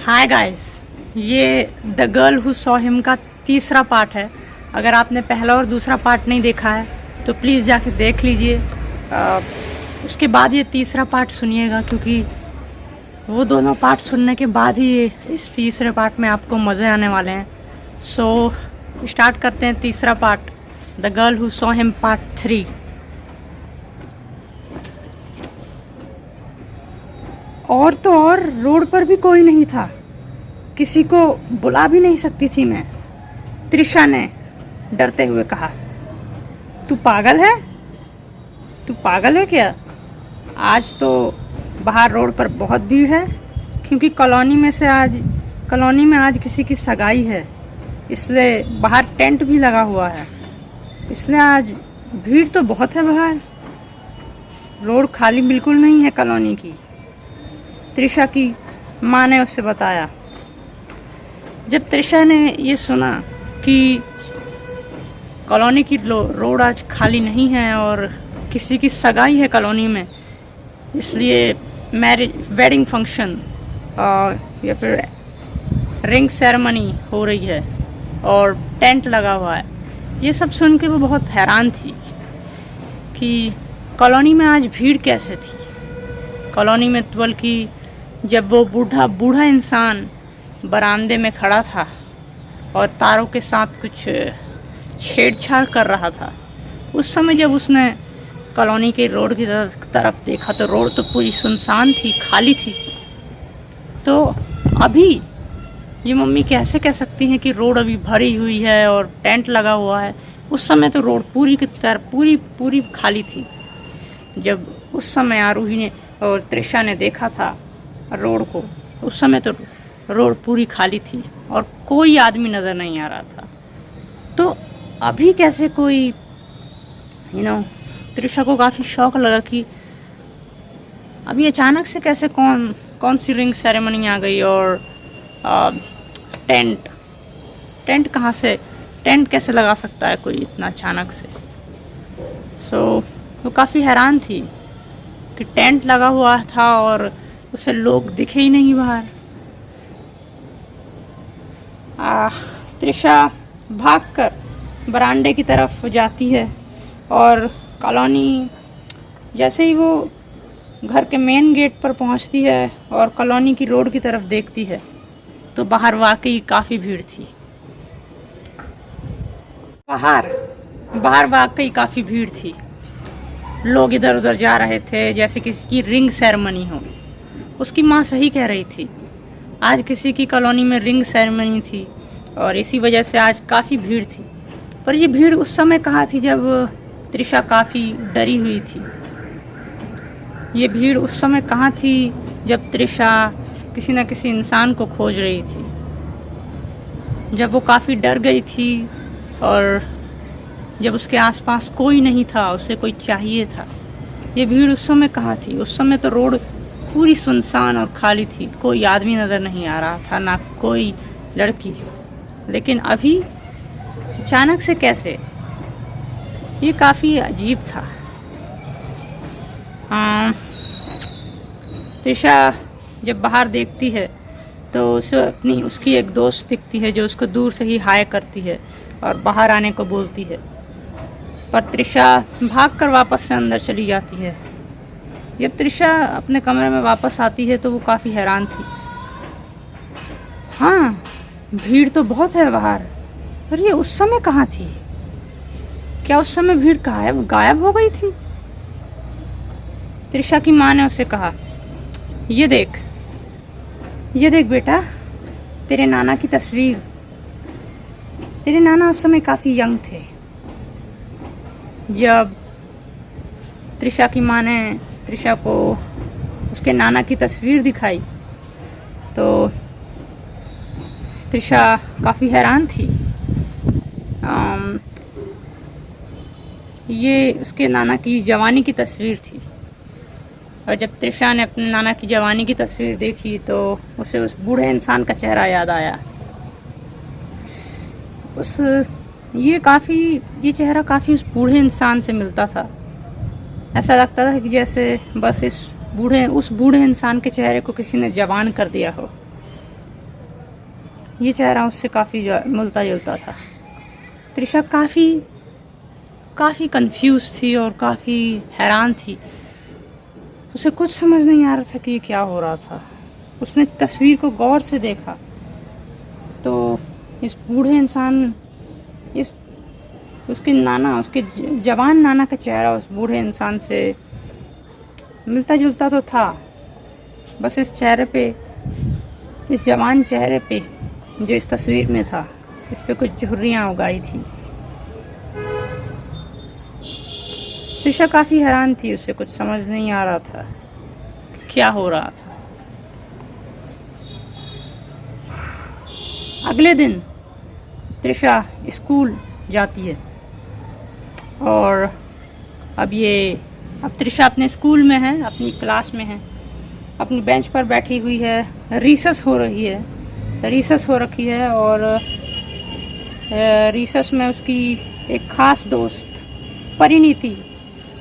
Hi guys, ये the girl who saw him का तीसरा पार्ट है। अगर आपने पहला और दूसरा पार्ट नहीं देखा है तो प्लीज़ जाके देख लीजिए। उसके बाद ये तीसरा पार्ट सुनिएगा, क्योंकि वो दोनों पार्ट सुनने के बाद ही इस तीसरे पार्ट में आपको मज़े आने वाले हैं। सो स्टार्ट करते हैं तीसरा part, the girl who saw him part 3। और तो और रोड पर भी कोई नहीं था, किसी को बुला भी नहीं सकती थी मैं। त्रिशा ने डरते हुए कहा, तू पागल है? तू पागल है क्या? आज तो बाहर रोड पर बहुत भीड़ है, क्योंकि कॉलोनी में आज किसी की सगाई है, इसलिए बाहर टेंट भी लगा हुआ है, इसलिए आज भीड़ तो बहुत है बाहर। रोड खाली बिल्कुल नहीं है कॉलोनी की, त्रिशा की माँ ने उससे बताया। जब त्रिशा ने ये सुना कि कॉलोनी की रोड आज खाली नहीं है और किसी की सगाई है कॉलोनी में, इसलिए वेडिंग फंक्शन या फिर रिंग सेरेमनी हो रही है और टेंट लगा हुआ है, ये सब सुन के वो बहुत हैरान थी कि कॉलोनी में आज भीड़ कैसे थी। कॉलोनी में बल्कि जब वो बूढ़ा इंसान बरामदे में खड़ा था और तारों के साथ कुछ छेड़छाड़ कर रहा था, उस समय जब उसने कॉलोनी के रोड की तरफ देखा तो रोड तो पूरी सुनसान थी, खाली थी। तो अभी ये मम्मी कैसे कह सकती हैं कि रोड अभी भरी हुई है और टेंट लगा हुआ है? उस समय तो रोड पूरी की तरह पूरी खाली थी। जब उस समय आरूही ने और त्रिशा ने देखा था रोड को, उस समय तो रोड पूरी खाली थी और कोई आदमी नज़र नहीं आ रहा था। तो अभी कैसे कोई त्रिशा को काफ़ी शौक लगा कि अभी अचानक से कैसे कौन सी रिंग सेरेमनी आ गई और टेंट कहाँ से, टेंट कैसे लगा सकता है कोई इतना अचानक से। वो काफ़ी हैरान थी कि टेंट लगा हुआ था और उसे लोग दिखे ही नहीं बाहर। त्रिशा भागकर बरामदे की तरफ जाती है और कॉलोनी, जैसे ही वो घर के मेन गेट पर पहुंचती है और कॉलोनी की रोड की तरफ देखती है तो बाहर वाकई काफ़ी भीड़ थी। बाहर वाकई काफ़ी भीड़ थी। लोग इधर उधर जा रहे थे जैसे किसी की रिंग सेरेमनी हो। उसकी माँ सही कह रही थी, आज किसी की कॉलोनी में रिंग सेरेमनी थी और इसी वजह से आज काफ़ी भीड़ थी। पर ये भीड़ उस समय कहाँ थी जब त्रिशा काफ़ी डरी हुई थी? ये भीड़ उस समय कहाँ थी जब त्रिशा किसी न किसी इंसान को खोज रही थी, जब वो काफ़ी डर गई थी और जब उसके आसपास कोई नहीं था, उसे कोई चाहिए था। ये भीड़ उस समय कहाँ थी? उस समय तो रोड पूरी सुनसान और खाली थी, कोई आदमी नज़र नहीं आ रहा था, ना कोई लड़की। लेकिन अभी अचानक से कैसे? ये काफ़ी अजीब था। त्रिशा जब बाहर देखती है तो उसे उसकी एक दोस्त दिखती है जो उसको दूर से ही हाय करती है और बाहर आने को बोलती है, पर त्रिशा भागकर वापस से अंदर चली जाती है। जब त्रिशा अपने कमरे में वापस आती है तो वो काफ़ी हैरान थी। हाँ, भीड़ तो बहुत है बाहर, पर ये उस समय कहाँ थी? क्या उस समय भीड़ गायब हो गई थी? त्रिशा की माँ ने उसे कहा, ये देख बेटा, तेरे नाना की तस्वीर। तेरे नाना उस समय काफ़ी यंग थे। जब त्रिशा की माँ ने त्रिशा को उसके नाना की तस्वीर दिखाई तो त्रिशा काफ़ी हैरान थी। ये उसके नाना की जवानी की तस्वीर थी और जब त्रिशा ने अपने नाना की जवानी की तस्वीर देखी तो उसे उस बूढ़े इंसान का चेहरा याद आया। ये चेहरा काफ़ी उस बूढ़े इंसान से मिलता था। ऐसा लगता था कि जैसे बस उस बूढ़े इंसान के चेहरे को किसी ने जवान कर दिया हो। ये चेहरा उससे काफ़ी मिलता जुलता था। त्रिशा काफ़ी कंफ्यूज थी और काफ़ी हैरान थी। उसे कुछ समझ नहीं आ रहा था कि ये क्या हो रहा था। उसने तस्वीर को गौर से देखा तो इस बूढ़े इंसान, उसके जवान नाना का चेहरा उस बूढ़े इंसान से मिलता जुलता तो था, बस इस जवान चेहरे पे जो इस तस्वीर में था, इस पे कुछ झुर्रियाँ उगाई थी। त्रिशा काफ़ी हैरान थी, उसे कुछ समझ नहीं आ रहा था क्या हो रहा था। अगले दिन त्रिशा स्कूल जाती है और अब त्रिशा अपने स्कूल में है, अपनी क्लास में है, अपनी बेंच पर बैठी हुई है। रिसेस हो रखी है और रिसेस में उसकी एक ख़ास दोस्त परिणीति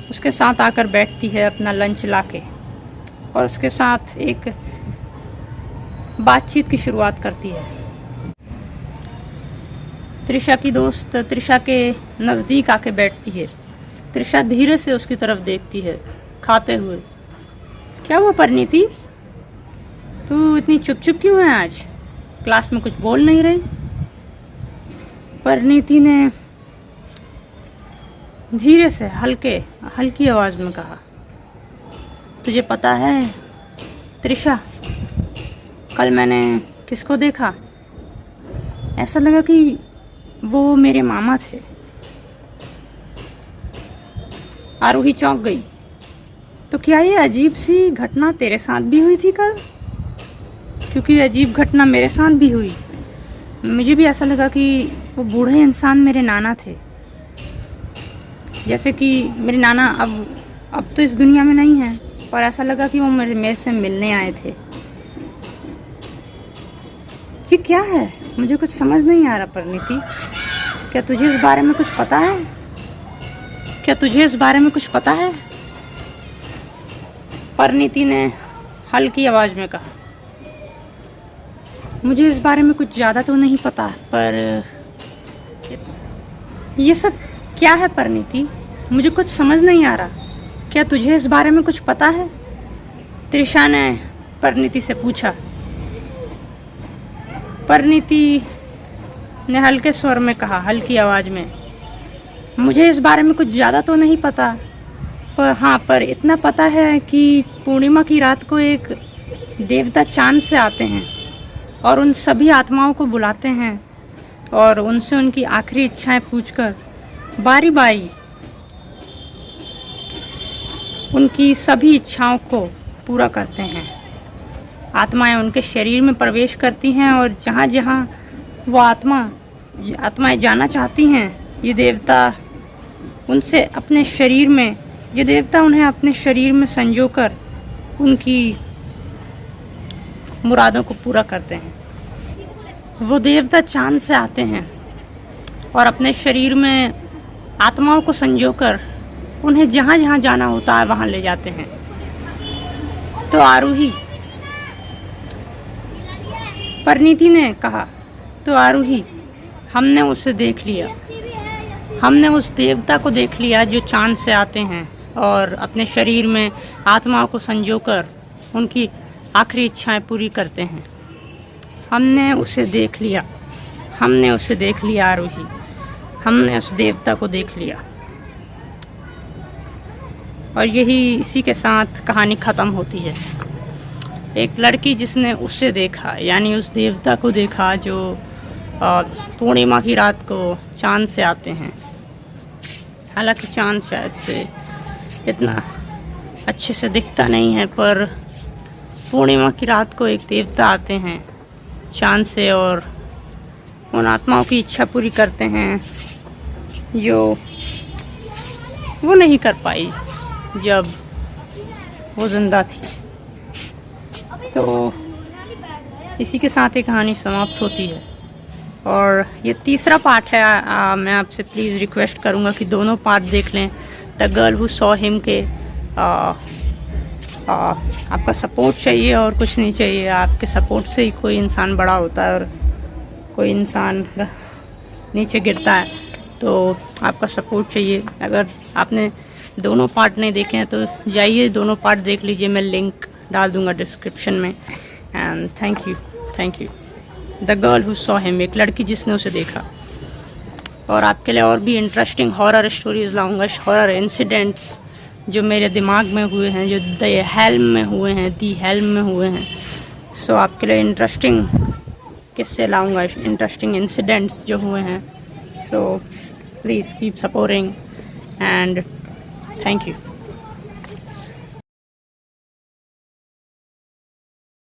उसके साथ आकर बैठती है अपना लंच लाके और उसके साथ एक बातचीत की शुरुआत करती है। त्रिशा की दोस्त त्रिशा के नज़दीक आके बैठती है। त्रिशा धीरे से उसकी तरफ देखती है खाते हुए। क्या हुआ परिणीति, तू इतनी चुप क्यों है आज? क्लास में कुछ बोल नहीं रही? परिणीति ने धीरे से हल्की आवाज में कहा, तुझे पता है त्रिशा, कल मैंने किसको देखा? ऐसा लगा कि वो मेरे मामा थे। आरोही चौंक गई। तो क्या ये अजीब सी घटना तेरे साथ भी हुई थी कल? क्योंकि अजीब घटना मेरे साथ भी हुई। मुझे भी ऐसा लगा कि वो बूढ़े इंसान मेरे नाना थे। जैसे कि मेरे नाना अब तो इस दुनिया में नहीं है, पर ऐसा लगा कि वो मेरे से मिलने आए थे। ये क्या है? मुझे कुछ समझ नहीं आ रहा परिणीति। क्या तुझे इस बारे में कुछ पता है? परिणीति ने हल्की आवाज में कहा, मुझे इस बारे में कुछ ज़्यादा तो नहीं पता, पर ये सब क्या है परिणीति? मुझे कुछ समझ नहीं आ रहा। क्या तुझे इस बारे में कुछ पता है? त्रिशा ने परिणीति से पूछा। परिणीति ने हल्के स्वर में कहा, हल्की आवाज में, मुझे इस बारे में कुछ ज़्यादा तो नहीं पता, पर इतना पता है कि पूर्णिमा की रात को एक देवता चांद से आते हैं और उन सभी आत्माओं को बुलाते हैं और उनसे उनकी आखिरी इच्छाएं पूछकर बारी बारी उनकी सभी इच्छाओं को पूरा करते हैं। आत्माएं उनके शरीर में प्रवेश करती हैं और जहाँ जहाँ वो आत्माएं जाना चाहती हैं, ये देवता उन्हें अपने शरीर में संजोकर उनकी मुरादों को पूरा करते हैं। वो देवता चांद से आते हैं और अपने शरीर में आत्माओं को संजोकर उन्हें जहाँ जहाँ जाना होता है वहाँ ले जाते हैं। तो आरोही, परिणीति ने कहा, तो आरोही, हमने उसे देख लिया। हमने उस देवता को देख लिया जो चांद से आते हैं और अपने शरीर में आत्माओं को संजोकर उनकी आखिरी इच्छाएं पूरी करते हैं। हमने उसे देख लिया आरोही, हमने उस देवता को देख लिया। और इसी के साथ कहानी ख़त्म होती है। एक लड़की जिसने उसे देखा, यानी उस देवता को देखा जो पूर्णिमा की रात को चांद से आते हैं। हालांकि चांद शायद से इतना अच्छे से दिखता नहीं है, पर पूर्णिमा की रात को एक देवता आते हैं चांद से और उन आत्माओं की इच्छा पूरी करते हैं जो वो नहीं कर पाई जब वो जिंदा थी। तो इसी के साथ ये कहानी समाप्त होती है और ये तीसरा पार्ट है। मैं आपसे प्लीज़ रिक्वेस्ट करूँगा कि दोनों पार्ट देख लें। The girl who saw him के आपका सपोर्ट चाहिए और कुछ नहीं चाहिए। आपके सपोर्ट से ही कोई इंसान बड़ा होता है और कोई इंसान नीचे गिरता है तो आपका सपोर्ट चाहिए। अगर आपने दोनों पार्ट नहीं देखे हैं तो जाइए दोनों पार्ट देख लीजिए, मैं लिंक डाल दूंगा डिस्क्रिप्शन में। And thank you the girl who saw him, एक लड़की जिसने उसे देखा। और आपके लिए और भी इंटरेस्टिंग हॉरर स्टोरीज लाऊंगा, हॉरर इंसिडेंट्स जो मेरे दिमाग में हुए हैं, जो द हेल्म में हुए हैं, दी हेल्म में हुए हैं। सो आपके लिए इंटरेस्टिंग किस्से लाऊंगा, इंटरेस्टिंग इंसिडेंट्स जो हुए हैं। So please keep supporting and thank you.